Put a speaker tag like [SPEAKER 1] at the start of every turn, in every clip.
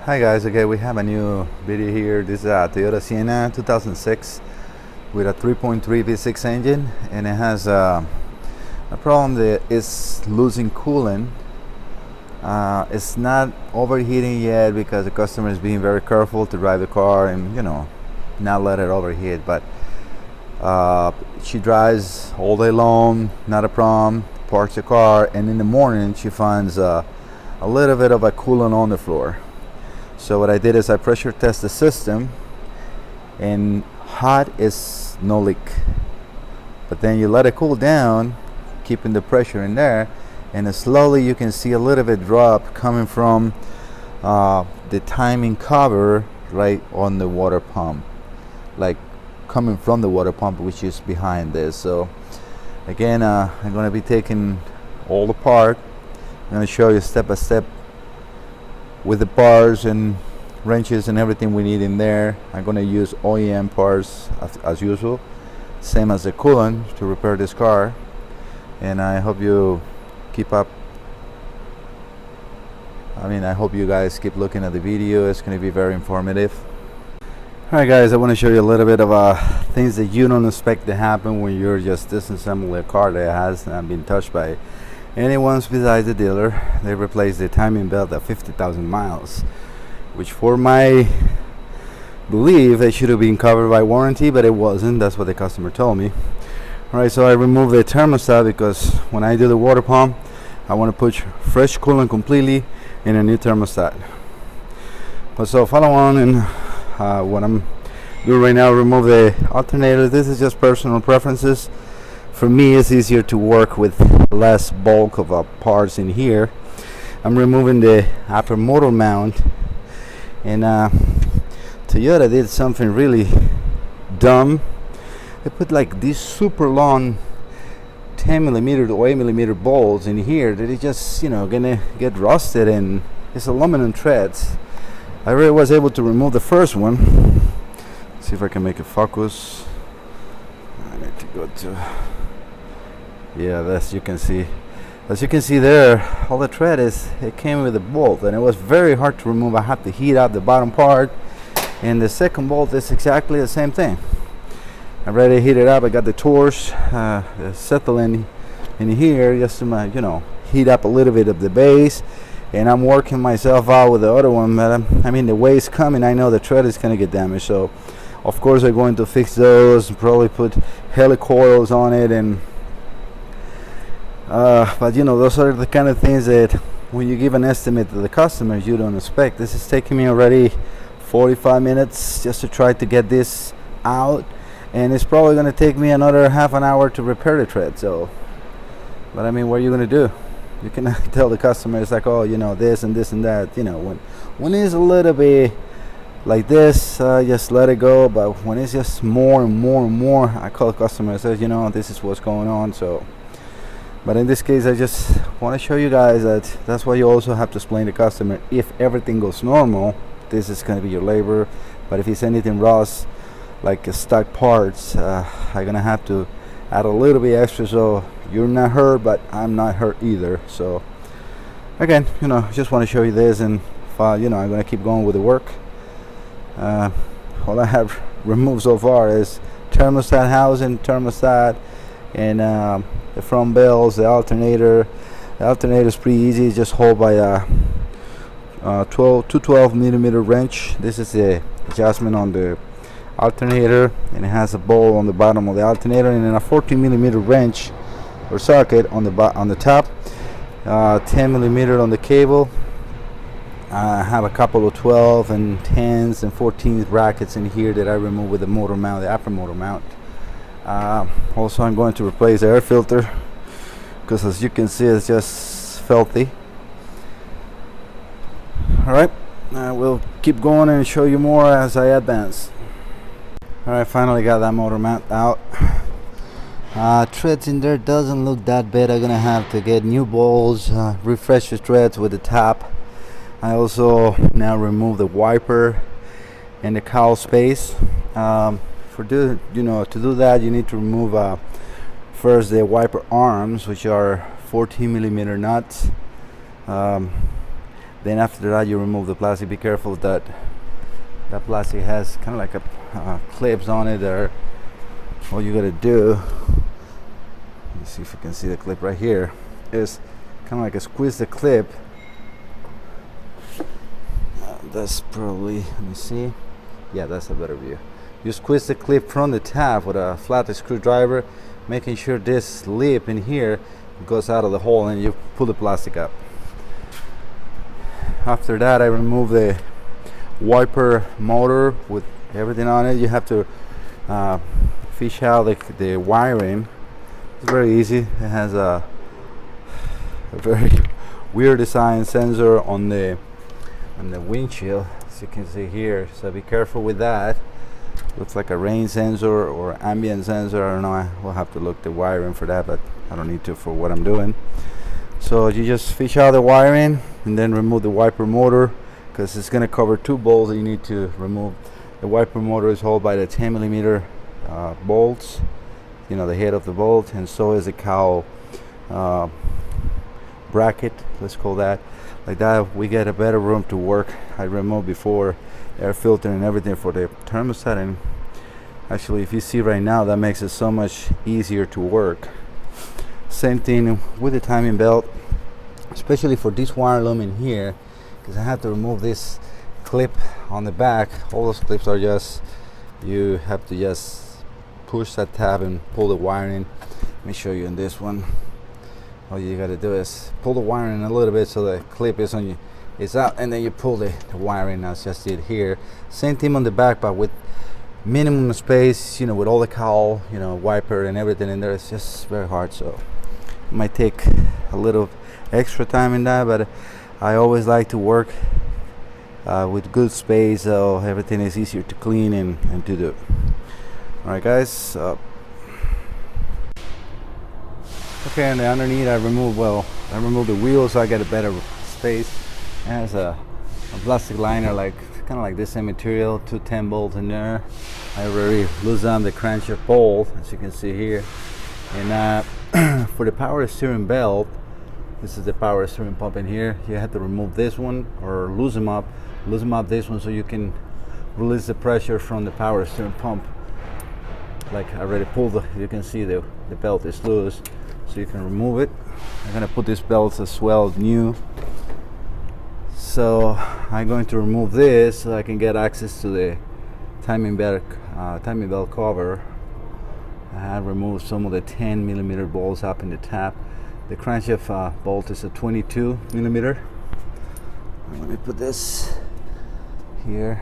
[SPEAKER 1] Hi guys, okay, we have a new video here. This is a Toyota Sienna 2006 with a 3.3 V6 engine, and it has a problem that it's losing coolant. It's not overheating yet because the customer is being very careful to drive the car and not let it overheat, but she drives all day long, not a problem, parks the car, and in the morning she finds a little bit of a coolant on the floor. So what I did is I pressure test the system, and hot is no leak, but then you let it cool down, keeping the pressure in there, and slowly you can see a little bit drop coming from the timing cover right on the water pump, like coming from the water pump, which is behind this. So again, I'm going to be taking all apart. I'm going to show you step by step with the bars and wrenches and everything we need in there. I'm going to use OEM parts as usual, same as the coolant, to repair this car, and I hope you keep up. I hope you guys keep looking at the video. It's going to be very informative. Alright guys, I want to show you a little bit of things that you don't expect to happen when you're just disassembling a car that has not been touched by anyone besides the dealer. They replaced the timing belt at 50,000 miles, which for my belief it should have been covered by warranty, but it wasn't. That's what the customer told me. Alright, so I removed the thermostat because when I do the water pump, I want to put fresh coolant completely in a new thermostat. But so follow on, and what I'm doing right now, remove the alternator. This is just personal preferences. For me, it's easier to work with less bulk of parts in here. I'm removing the upper motor mount, and Toyota did something really dumb. They put like these super long 10mm to 8mm bolts in here that is just gonna get rusted, and it's aluminum threads. I really was able to remove the first one. Let's see if I can make it focus. I need to go to, yeah, as you can see there, all the thread it came with a bolt, and it was very hard to remove. I had to heat out the bottom part, and the second bolt is exactly the same thing. I already heated up. I got the torch settling in here just to heat up a little bit of the base, and I'm working myself out with the other one. But the way it's coming, I know the thread is gonna get damaged, so of course I'm going to fix those and probably put helicoils on it, and but those are the kind of things that when you give an estimate to the customers, you don't expect. This is taking me already 45 minutes just to try to get this out, and it's probably going to take me another half an hour to repair the thread. So, but what are you going to do? You can tell the customer, it's like, oh, this and this and that. When it's a little bit like this, just let it go. But when it's just more and more and more, I call the customer and says, this is what's going on. So, but in this case, I just want to show you guys that that's why you also have to explain to the customer, if everything goes normal, this is going to be your labor. But if it's anything rust, like stuck parts, I'm gonna have to add a little bit extra, so you're not hurt, but I'm not hurt either. So again, just want to show you this, and I'm gonna keep going with the work. All I have removed so far is thermostat housing, and the front bells, the alternator. The alternator is pretty easy. It's just hold by a 12mm wrench. This is the adjustment on the alternator, and it has a bowl on the bottom of the alternator, and then a 14mm wrench or socket on the top, 10mm on the cable. I have a couple of 12 and 10s and 14s brackets in here that I removed with the motor mount, the upper motor mount. Also, I'm going to replace the air filter because, as you can see, it's just filthy. Alright, we'll keep going and show you more as I advance. Alright, finally got that motor mount out. Threads in there doesn't look that bad. I'm gonna have to get new bolts, refresh the threads with the top. I also now remove the wiper and the cowl space. To do that, you need to remove first the wiper arms, which are 14mm nuts. Then after that you remove the plastic. Be careful that that plastic has kind of like a clips on it there. All you gotta do, let me see if you can see the clip right here, is kind of like a squeeze the clip. That's probably, let me see, yeah, that's a better view. You squeeze the clip from the tab with a flat screwdriver, making sure this lip in here goes out of the hole, and you pull the plastic up. After that I remove the wiper motor with everything on it. You have to fish out the wiring. It's very easy. It has a very weird design sensor on the windshield, as you can see here, so be careful with that. Looks like a rain sensor or ambient sensor, I don't know. I will have to look the wiring for that, but I don't need to for what I'm doing. So you just fish out the wiring and then remove the wiper motor, because it's going to cover two bolts that you need to remove. The wiper motor is held by the 10mm bolts, you know, the head of the bolt, and so is the cowl bracket, let's call that. Like that we get a better room to work. I removed before air filter and everything for the thermostat, and actually if you see right now, that makes it so much easier to work. Same thing with the timing belt, especially for this wire loom in here, because I have to remove this clip on the back. All those clips are just, you have to just push that tab and pull the wire in. Let me show you in this one. All you gotta do is pull the wire in a little bit so the clip is on you, it's out, and then you pull the wire in. That's just it here. Same thing on the back, but with minimum space, you know, with all the cowl, you know, wiper and everything in there. It's just very hard, so it might take a little extra time in that, but I always like to work with good space, so everything is easier to clean and to do. Alright guys, okay, and the underneath I removed the wheels so I get a better space. It has a plastic liner, like kind of like this same material, 210 bolts in there. I already loosened the crankshaft bolt, as you can see here. And for the power steering belt, this is the power steering pump in here. You have to remove this one or loosen up this one so you can release the pressure from the power steering pump. Like I already pulled you can see the belt is loose, so you can remove it. I'm gonna put this belt as well new, so I'm going to remove this so I can get access to the timing belt cover. I have removed some of the 10mm bolts up in the tab. The crankshaft bolt is a 22mm. Let me put this here.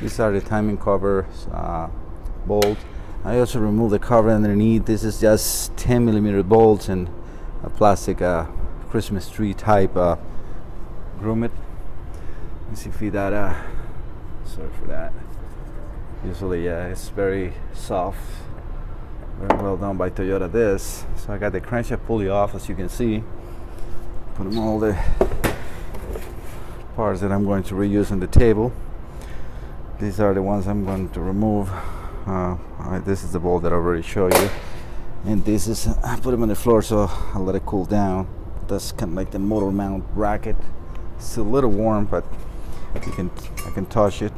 [SPEAKER 1] These are the timing cover bolts. I also removed the cover underneath. This is just 10mm bolts and a plastic Christmas tree type grommet. Let's see if that sorry for that. Usually it's very soft, very well done by Toyota this. So I got the crankshaft pulley off, as you can see. Put them all the parts that I'm going to reuse on the table. These are the ones I'm going to remove. This is the bolt that I already showed you, and this is, I put them on the floor so I'll let it cool down. That's kind of like the motor mount bracket. It's a little warm, but I can touch it.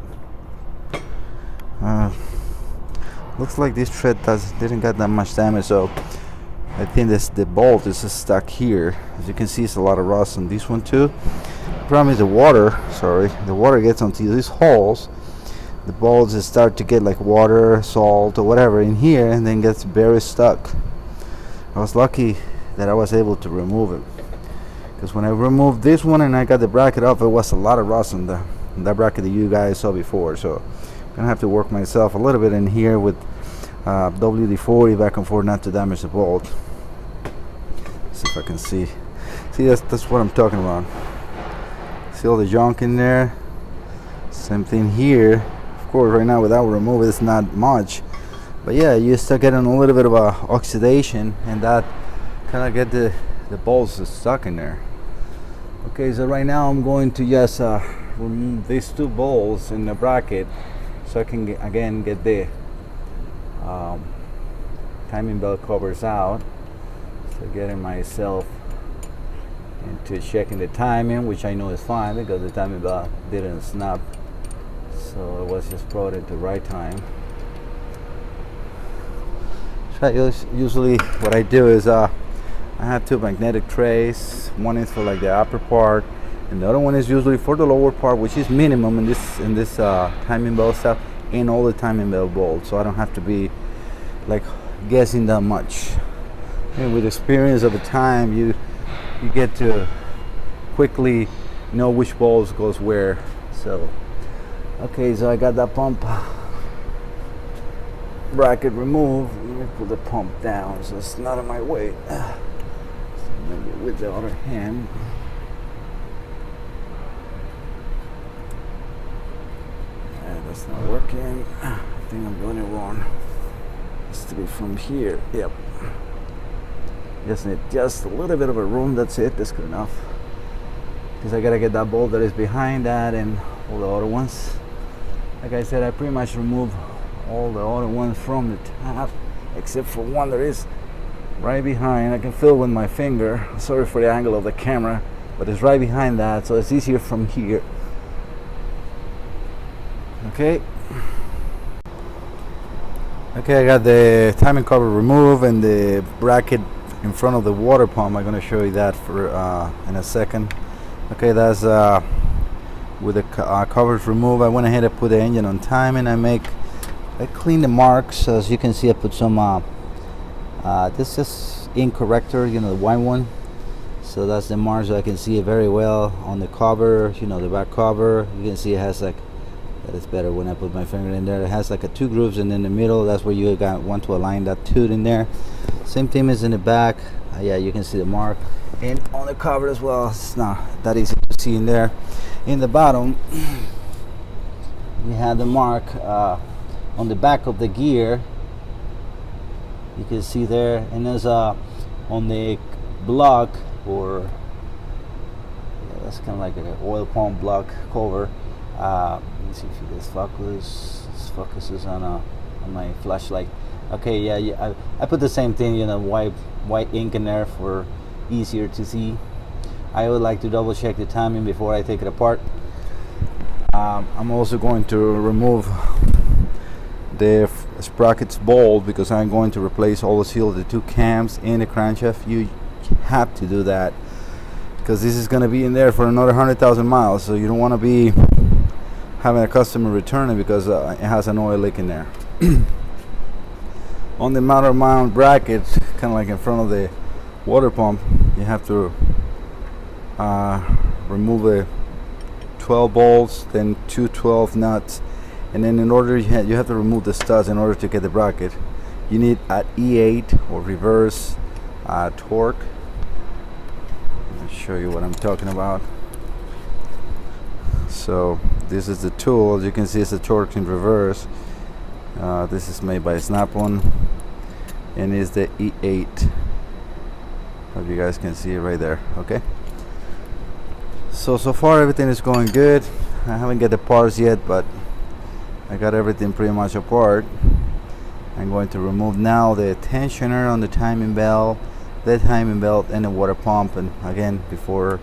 [SPEAKER 1] Looks like this thread didn't get that much damage, so I think the bolt is just stuck here. As you can see, it's a lot of rust on this one too. The problem is the water gets onto these holes. The bolts just start to get like water, salt, or whatever in here, and then gets very stuck. I was lucky that I was able to remove it, because when I removed this one and I got the bracket off, it was a lot of rust on that bracket that you guys saw before. So I'm gonna have to work myself a little bit in here with WD-40 back and forth, not to damage the bolt. Let's see if I can see. That's what I'm talking about. See all the junk in there? Same thing here. Of course, right now without removing, it's not much, but yeah, you start getting a little bit of oxidation, and that kind of get the bolts stuck in there. Okay, so right now I'm going to just remove these two bolts in the bracket so I can again get the timing belt covers out. So getting myself into checking the timing, which I know is fine because the timing belt didn't snap, so it was just brought into right time. So usually what I do is I have two magnetic trays. One is for like the upper part, and the other one is usually for the lower part, which is minimum in this timing belt stuff, and all the timing belt bolts, so I don't have to be like guessing that much. And with experience over time, you get to quickly know which bolts goes where. So okay, so I got that pump bracket removed. Let me put the pump down so it's not in my way. So maybe with the other hand. That's not working. I think I'm doing it wrong. It's to be from here. Yep. Just need just a little bit of a room. That's it. That's good enough. Because I gotta get that bolt that is behind that and all the other ones. Like I said, I pretty much remove all the other ones from the top, except for one that is right behind. I can feel with my finger. Sorry for the angle of the camera, but it's right behind that, so it's easier from here. Okay. Okay, I got the timing cover removed and the bracket in front of the water pump. I'm going to show you that for in a second. Okay, that's with the covers removed. I went ahead and put the engine on timing. I cleaned the marks. As you can see, I put some this is ink corrector, you know, the white one. So that's the marks. So I can see it very well on the cover, you know, the back cover. You can see it has like, that is better when I put my finger in there. It has like a two grooves, and in the middle, that's where you want to align that tooth in there. Same thing as in the back. Yeah, you can see the mark, and on the cover as well. It's not that easy to see in there. In the bottom, we have the mark on the back of the gear. You can see there, and there's on the block, or yeah, that's kind of like an oil pump block cover. Let me see if this focuses on my flashlight. Okay, yeah, I put the same thing, you know, white ink in there for easier to see. I would like to double check the timing before I take it apart. I'm also going to remove the sprockets bolt because I'm going to replace all the seal of the two cams and the crankshaft. You have to do that because this is going to be in there for another 100,000 miles, so you don't want to be having a customer return it because it has an oil leak in there. On the motor mount bracket, kind of like in front of the water pump, you have to remove the 12 bolts, then two 12 nuts, and then in order you have to remove the studs in order to get the bracket. You need an E8 or reverse torque. I'll show you what I'm talking about. So this is the tool. As you can see, it's a torque in reverse. This is made by Snap-on and is the E8. Hope you guys can see it right there. Okay, so far everything is going good. I haven't got the parts yet, but I got everything pretty much apart. I'm going to remove now the tensioner on the timing belt, and the water pump. And again, before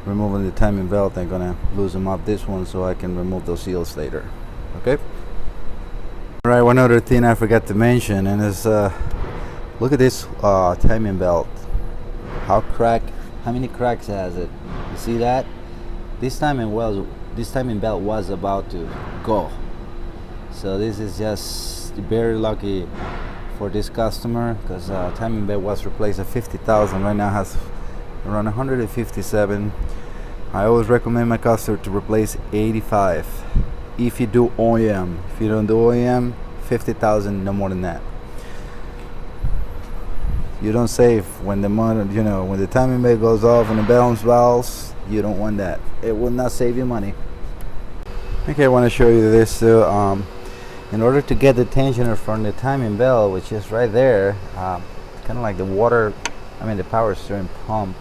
[SPEAKER 1] removing the timing belt, I'm gonna loosen up this one so I can remove those seals later. Okay. All right, one other thing I forgot to mention, and is look at this timing belt. How many cracks has it? You see that? This timing belt was about to go. So this is just very lucky for this customer, because timing belt was replaced at 50,000. Right now has around 157. I always recommend my customer to replace 85 if you do OEM. If you don't do OEM, 50,000, no more than that. You don't save when the motor, you know, when the timing belt goes off and the balance valves. You don't want that. It will not save you money. Okay, I want to show you this. In order to get the tensioner from the timing belt, which is right there, kind of like the the power steering pump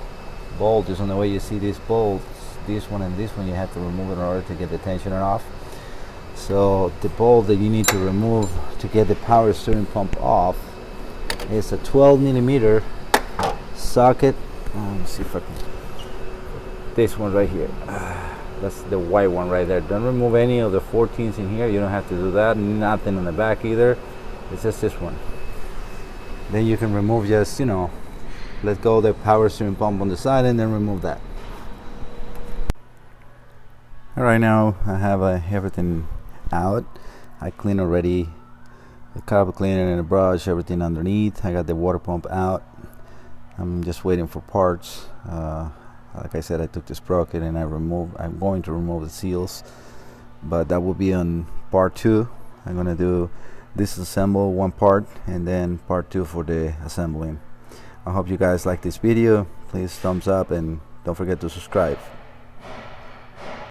[SPEAKER 1] bolt is on the way. You see these bolts, this one and this one, you have to remove it in order to get the tensioner off. So the bolt that you need to remove to get the power steering pump off is a 12 millimeter socket. Let me see if I can this one right here. That's the white one right there. Don't remove any of the 14s in here. You don't have to do that. Nothing on the back either. It's just this one. Then you can remove, just, you know, let go the power steering pump on the side and then remove that. All right, now I have everything out. I cleaned already the carpet cleaner and the brush, everything underneath. I got the water pump out. I'm just waiting for parts. Like I said, I took the sprocket and I'm going to remove the seals, but that will be on part 2. I'm gonna do disassemble one part and then part 2 for the assembling. I hope you guys like this video. Please thumbs up and don't forget to subscribe.